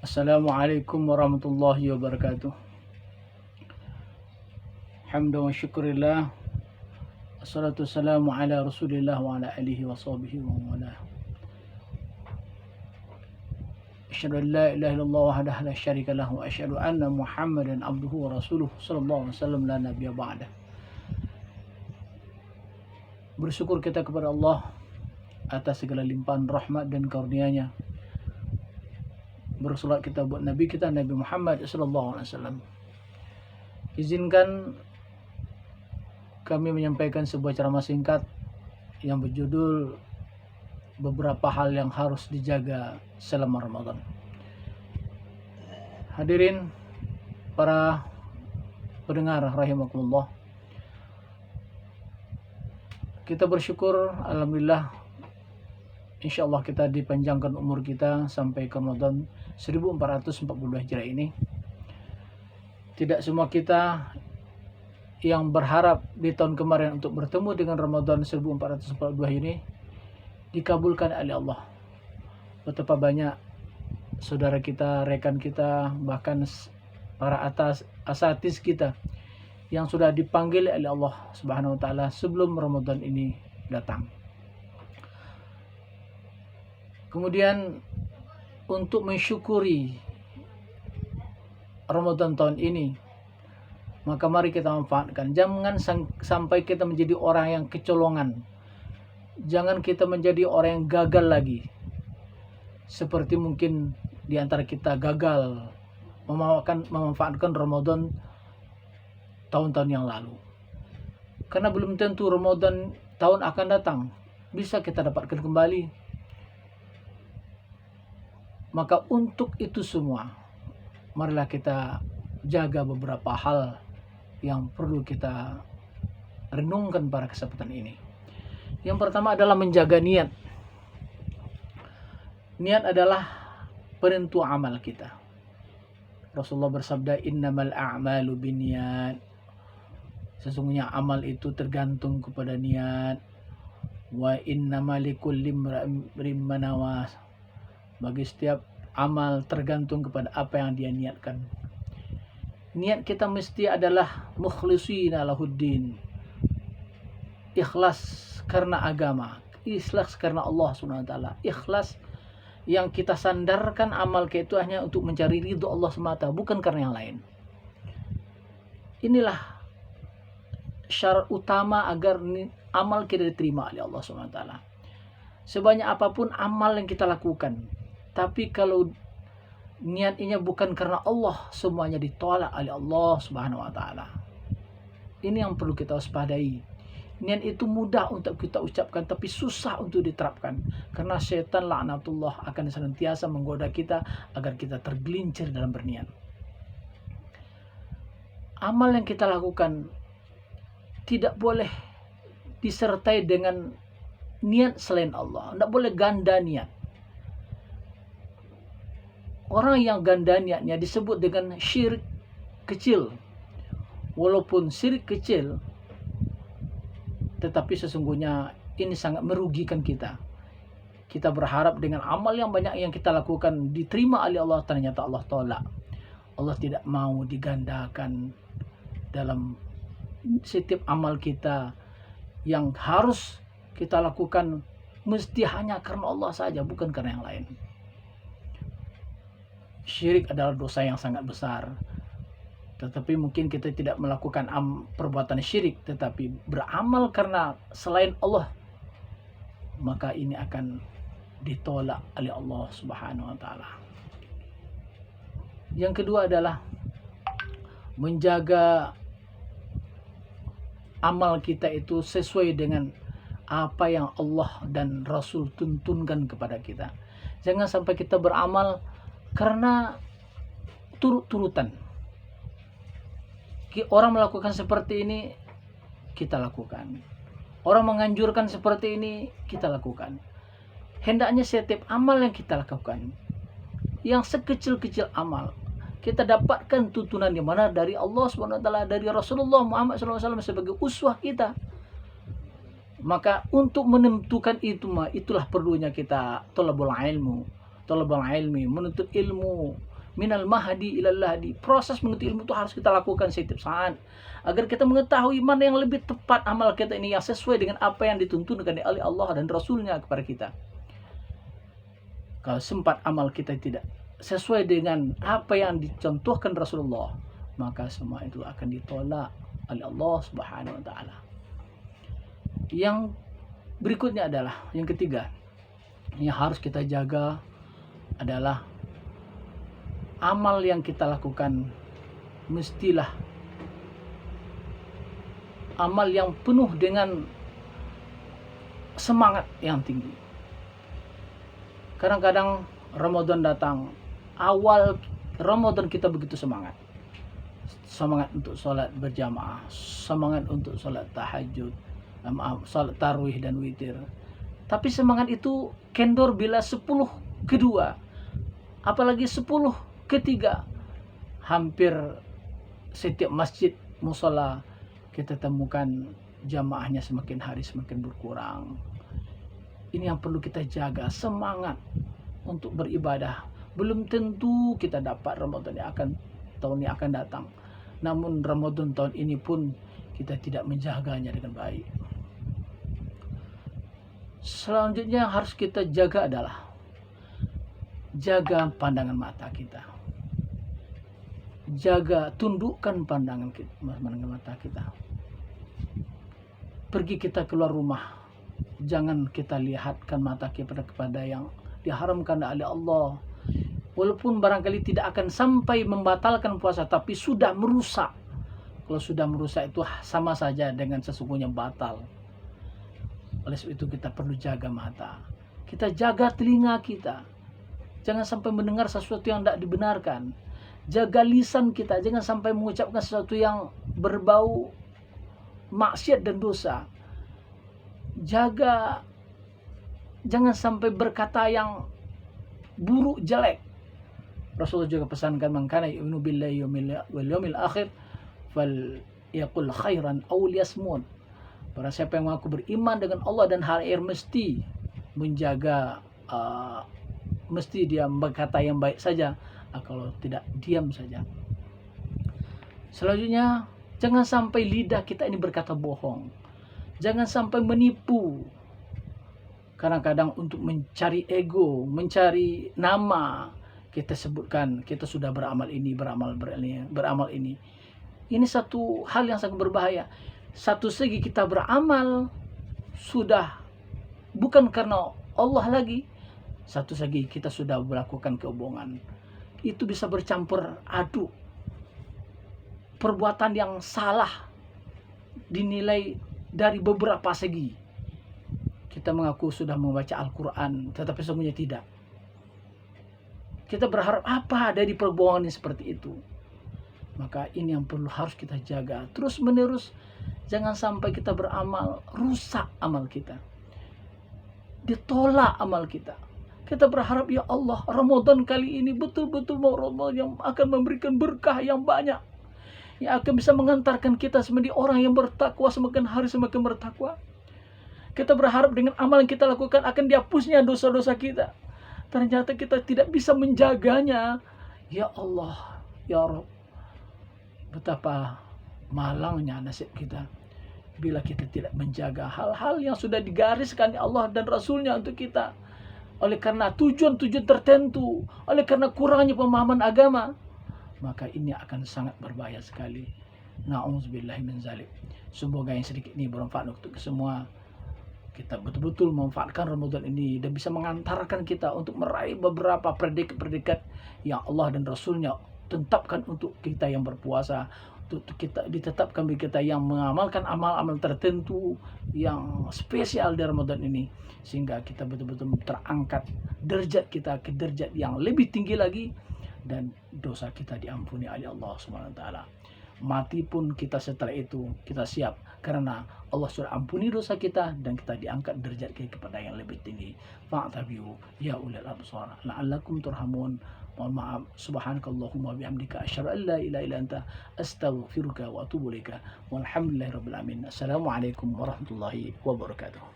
Assalamualaikum warahmatullahi wabarakatuh. Hamdan wa syukurillah. Assalatu wassalamu ala rasulillah wa ala alihi wa sahbihi wa wala. Asyhadu an la ilaha illallah wahdahu la syarika lahu wa asyhadu anna Muhammadan abduhu wa rasuluh sallallahu alaihi wasallam la nabiyya ba'da. Bersyukur kita kepada Allah atas segala limpahan rahmat dan karunia-Nya. Bersolat kita buat Nabi kita Nabi Muhammad sallallahu alaihi wasallam. Izinkan kami menyampaikan sebuah ceramah singkat yang berjudul beberapa hal yang harus dijaga selama Ramadan. Hadirin para pendengar rahimakumullah. Kita bersyukur alhamdulillah insyaallah kita dipanjangkan umur kita sampai ke Ramadan 1442 Hijriah ini. Tidak semua kita yang berharap di tahun kemarin untuk bertemu dengan Ramadan 1442 ini dikabulkan oleh Allah. Betapa banyak saudara kita, rekan kita, bahkan para asatiz kita yang sudah dipanggil oleh Allah Subhanahu wa taala sebelum Ramadan ini datang. Kemudian untuk mensyukuri Ramadan tahun ini, maka mari kita manfaatkan. Jangan sampai kita menjadi orang yang kecolongan. Jangan kita menjadi orang yang gagal lagi. Seperti mungkin di antara kita gagal memanfaatkan Ramadan tahun-tahun yang lalu. Karena belum tentu Ramadan tahun akan datang bisa kita dapatkan kembali. Maka untuk itu semua, marilah kita jaga beberapa hal yang perlu kita renungkan pada kesempatan ini. Yang pertama adalah menjaga niat. Niat adalah penentu amal kita. Rasulullah bersabda, innamal a'malu binniyat. Sesungguhnya amal itu tergantung kepada niat. Wa innamal likulli imrin ma nawa. Bagi setiap amal tergantung kepada apa yang dia niatkan. Niat kita mesti adalah mukhlishina lahuddin. Ikhlas karena agama, ikhlas karena Allah Subhanahu wa taala. Ikhlas yang kita sandarkan amal kita itu hanya untuk mencari ridho Allah semata, bukan karena yang lain. Inilah syarat utama agar amal kita diterima oleh Allah Subhanahu wa taala. Sebanyak apapun amal yang kita lakukan, tapi kalau niatnya bukan karena Allah, semuanya ditolak oleh Allah Subhanahu wa taala. Ini yang perlu kita waspadai. Niat itu mudah untuk kita ucapkan tapi susah untuk diterapkan. Karena setan laknatullah akan senantiasa menggoda kita agar kita tergelincir dalam berniat. Amal yang kita lakukan tidak boleh disertai dengan niat selain Allah. Tidak boleh ganda niat. Orang yang ganda niatnya disebut dengan syirik kecil. Walaupun syirik kecil, tetapi sesungguhnya ini sangat merugikan kita. Kita berharap dengan amal yang banyak yang kita lakukan diterima oleh Allah, ternyata Allah tolak. Allah tidak mau digandakan dalam setiap amal kita yang harus kita lakukan mesti hanya karena Allah saja, bukan karena yang lain. Syirik adalah dosa yang sangat besar. Tetapi mungkin kita tidak melakukan perbuatan syirik, tetapi beramal karena selain Allah, maka ini akan ditolak oleh Allah Subhanahu wa taala. Yang kedua adalah menjaga amal kita itu sesuai dengan apa yang Allah dan Rasul tuntunkan kepada kita. Jangan sampai kita beramal karena turut-turutan. Orang melakukan seperti ini, kita lakukan. Orang menganjurkan seperti ini, kita lakukan. Hendaknya setiap amal yang kita lakukan, yang sekecil-kecil amal, kita dapatkan tuntunan di mana dari Allah Subhanahu wa taala, dari Rasulullah Muhammad SAW sebagai uswah kita. Maka untuk menentukan itulah perlunya kita talabul ilmi, menuntut ilmu. minal mahdi ilal lahdi. Proses menuntut ilmu itu harus kita lakukan setiap saat agar kita mengetahui mana yang lebih tepat amal kita ini, yang sesuai dengan apa yang dituntunkan oleh Allah dan Rasulnya kepada kita. Kalau sempat amal kita tidak sesuai dengan apa yang dicontohkan Rasulullah, maka semua itu akan ditolak oleh Allah Subhanahu wa taala. Yang berikutnya adalah yang ketiga yang harus kita jaga adalah amal yang kita lakukan mestilah amal yang penuh dengan semangat yang tinggi. Kadang-kadang Ramadan datang, awal Ramadan kita begitu semangat. Semangat untuk sholat berjamaah, semangat untuk sholat tahajud, sholat tarawih dan witir. Tapi semangat itu kendor bila 10 kedua, apalagi 10 ketiga. Hampir setiap masjid musola kita temukan jamaahnya semakin hari semakin berkurang. Ini yang perlu kita jaga, semangat untuk beribadah. Belum tentu kita dapat Ramadan yang tahun yang akan datang. Namun Ramadan tahun ini pun kita tidak menjaganya dengan baik. Selanjutnya yang harus kita jaga adalah jaga pandangan mata kita. Jaga, tundukkan pandangan mata kita. Pergi kita keluar rumah, jangan kita lihatkan mata kita kepada yang diharamkan oleh Allah. Walaupun barangkali tidak akan sampai membatalkan puasa, tapi sudah merusak. Kalau sudah merusak itu sama saja dengan sesungguhnya batal. Oleh sebab itu kita perlu jaga mata. Kita jaga telinga kita. Jangan sampai mendengar sesuatu yang tidak dibenarkan. Jaga lisan kita. Jangan sampai mengucapkan sesuatu yang berbau maksiat dan dosa. Jaga, jangan sampai berkata yang buruk, jelek. Rasulullah juga pesankan, man kana yu'minu billahi wal yawmil akhir fal yaqul khairan aw liyasmut. Barang siapa yang mengaku beriman dengan Allah dan hari akhir mesti menjaga, mesti dia berkata yang baik saja, kalau tidak diam saja. Selanjutnya, jangan sampai lidah kita ini berkata bohong. Jangan sampai menipu. Kadang-kadang untuk mencari ego, mencari nama, kita sebutkan kita sudah beramal ini, beramal ini. Ini satu hal yang sangat berbahaya. Satu segi kita beramal sudah bukan karena Allah lagi. Satu segi kita sudah melakukan kebohongan. Itu bisa bercampur aduk. Perbuatan yang salah dinilai dari beberapa segi. Kita mengaku sudah membaca Al-Quran, tetapi sesungguhnya tidak. Kita berharap apa dari perbohongan yang seperti itu? Maka ini yang harus kita jaga. Terus menerus, jangan sampai kita beramal, rusak amal kita. Ditolak amal kita. Kita berharap, ya Allah, Ramadan kali ini betul-betul mau Ramadan yang akan memberikan berkah yang banyak. Yang akan bisa mengantarkan kita menjadi orang yang bertakwa, semakin hari semakin bertakwa. Kita berharap dengan amal yang kita lakukan akan dihapusnya dosa-dosa kita. Ternyata kita tidak bisa menjaganya. Ya Allah, ya Rabb, betapa malangnya nasib kita bila kita tidak menjaga hal-hal yang sudah digariskan Allah dan Rasulnya untuk kita. Oleh karena tujuan-tujuan tertentu, oleh karena kurangnya pemahaman agama, maka ini akan sangat berbahaya sekali. Na'udzubillahi min zalik. Semoga yang sedikit ini bermanfaat untuk semua. Kita betul-betul memanfaatkan Ramadan ini dan bisa mengantarkan kita untuk meraih beberapa predikat-predikat yang Allah dan Rasulnya tetapkan untuk kita yang berpuasa, untuk kita ditetapkan bagi kita yang mengamalkan amal-amal tertentu yang spesial di Ramadan ini, sehingga kita betul-betul terangkat derajat kita ke derajat yang lebih tinggi lagi dan dosa kita diampuni oleh Allah Subhanahu wa taala. Mati pun kita setelah itu kita siap, karena Allah sudah ampuni dosa kita dan kita diangkat derajat kita kepada yang lebih tinggi. Fa'tabiru ya ulil absar la'allakum turhamun. Mohon maaf. Subhanakallahumma bihamdika asyhadu an la ilaha illa anta astaghfiruka wa atubu ilaika. Walhamdulillahirabbil alamin. Assalamualaikum warahmatullahi wabarakatuh.